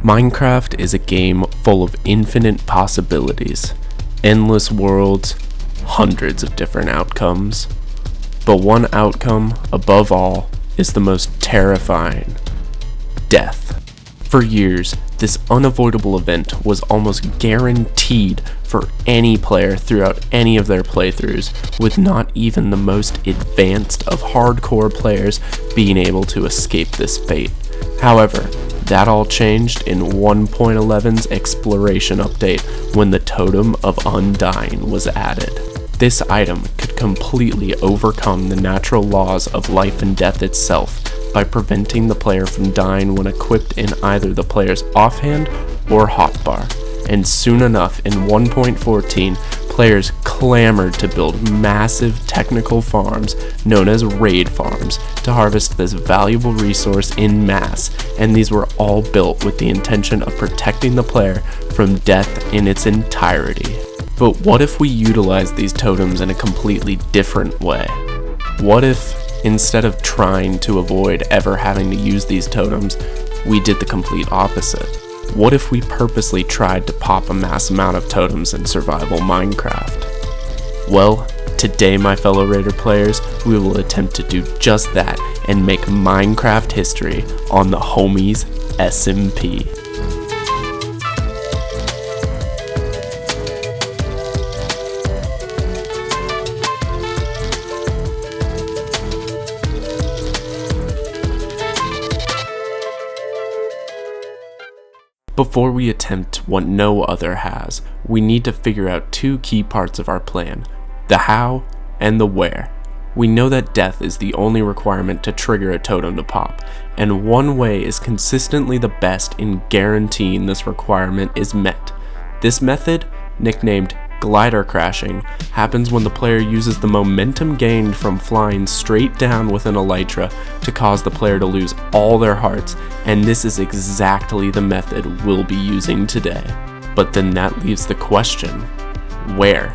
Minecraft is a game full of infinite possibilities, endless worlds, hundreds of different outcomes. But one outcome, above all, is the most terrifying: death. For years, this unavoidable event was almost guaranteed for any player throughout any of their playthroughs, with not even the most advanced of hardcore players being able to escape this fate. However, that all changed in 1.11's exploration update when the Totem of Undying was added. This item could completely overcome the natural laws of life and death itself by preventing the player from dying when equipped in either the player's offhand or hotbar. And soon enough, in 1.14, players clamored to build massive technical farms known as raid farms to harvest this valuable resource in mass, and these were all built with the intention of protecting the player from death in its entirety. But what if we utilized these totems in a completely different way? What if, instead of trying to avoid ever having to use these totems, we did the complete opposite? What if we purposely tried to pop a mass amount of totems in survival Minecraft? Well, today, my fellow Raider players, we will attempt to do just that and make Minecraft history on the homies SMP. Before we attempt what no other has, we need to figure out two key parts of our plan: the how and the where. We know that death is the only requirement to trigger a totem to pop, and one way is consistently the best in guaranteeing this requirement is met. This method, nicknamed glider crashing, happens when the player uses the momentum gained from flying straight down with an elytra to cause the player to lose all their hearts, and this is exactly the method we'll be using today. But then that leaves the question: where?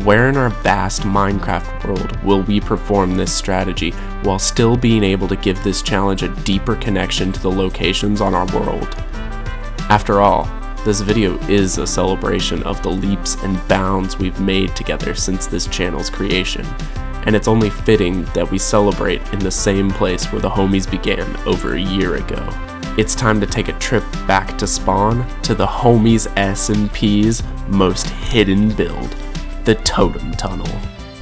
Where in our vast Minecraft world will we perform this strategy while still being able to give this challenge a deeper connection to the locations on our world? After all, this video is a celebration of the leaps and bounds we've made together since this channel's creation, and it's only fitting that we celebrate in the same place where the homies began over a year ago. It's time to take a trip back to spawn, to the homies SMP's most hidden build, the Totem Tunnel.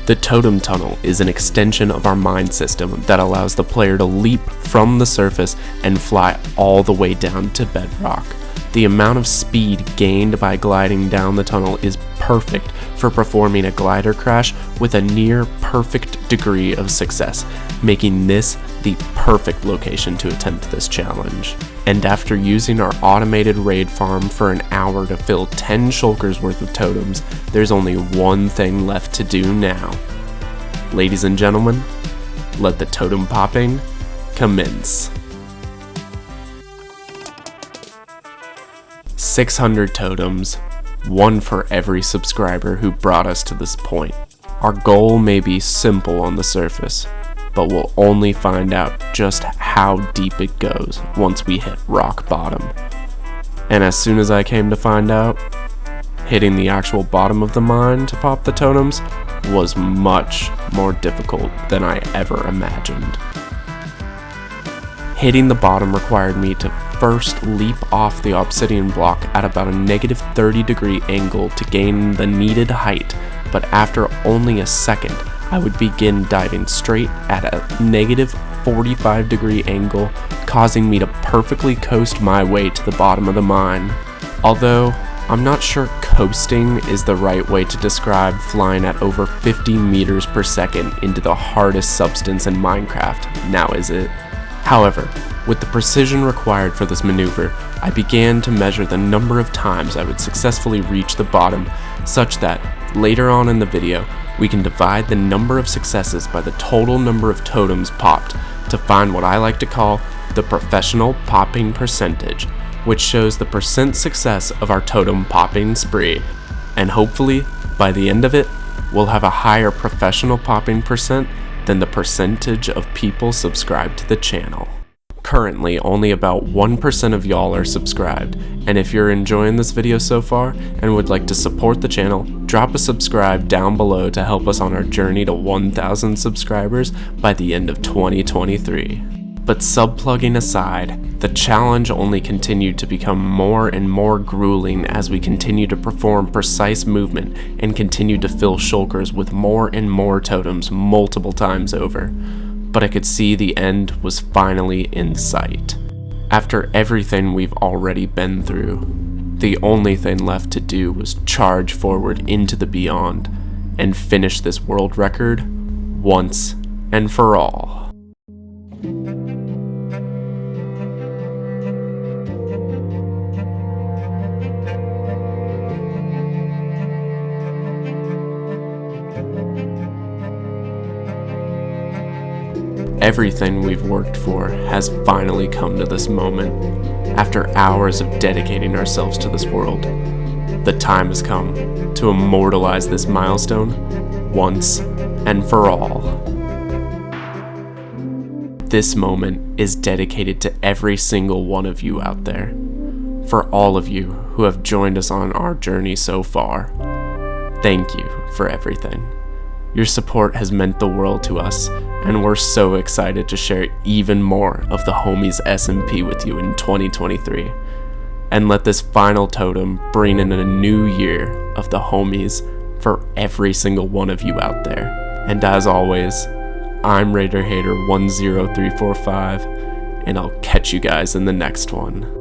The Totem Tunnel is an extension of our mine system that allows the player to leap from the surface and fly all the way down to bedrock. The amount of speed gained by gliding down the tunnel is perfect for performing a glider crash with a near perfect degree of success, making this the perfect location to attempt this challenge. And after using our automated raid farm for an hour to fill 10 shulkers worth of totems, there's only one thing left to do now. Ladies and gentlemen, let the totem popping commence. 600 totems, one for every subscriber who brought us to this point. Our goal may be simple on the surface, but we'll only find out just how deep it goes once we hit rock bottom. And as soon as I came to find out, hitting the actual bottom of the mine to pop the totems was much more difficult than I ever imagined. Hitting the bottom required me to first leap off the obsidian block at about a -30-degree angle to gain the needed height, but after only a second, I would begin diving straight at a -45-degree angle, causing me to perfectly coast my way to the bottom of the mine. Although, I'm not sure coasting is the right way to describe flying at over 50 meters per second into the hardest substance in Minecraft, now is it? However, with the precision required for this maneuver, I began to measure the number of times I would successfully reach the bottom, such that, later on in the video, we can divide the number of successes by the total number of totems popped to find what I like to call the professional popping percentage, which shows the percent success of our totem popping spree. And hopefully, by the end of it, we'll have a higher professional popping percent than the percentage of people subscribed to the channel. Currently, only about 1% of y'all are subscribed, and if you're enjoying this video so far and would like to support the channel, drop a subscribe down below to help us on our journey to 1,000 subscribers by the end of 2023. But sub-plugging aside, the challenge only continued to become more and more grueling as we continued to perform precise movement and continued to fill shulkers with more and more totems multiple times over. But I could see the end was finally in sight. After everything we've already been through, the only thing left to do was charge forward into the beyond and finish this world record once and for all. Everything we've worked for has finally come to this moment. After hours of dedicating ourselves to this world, the time has come to immortalize this milestone once and for all. This moment is dedicated to every single one of you out there. For all of you who have joined us on our journey so far, thank you for everything. Your support has meant the world to us, and we're so excited to share even more of the homies SMP with you in 2023. And let this final totem bring in a new year of the homies for every single one of you out there. And as always, I'm RaiderHater10345, and I'll catch you guys in the next one.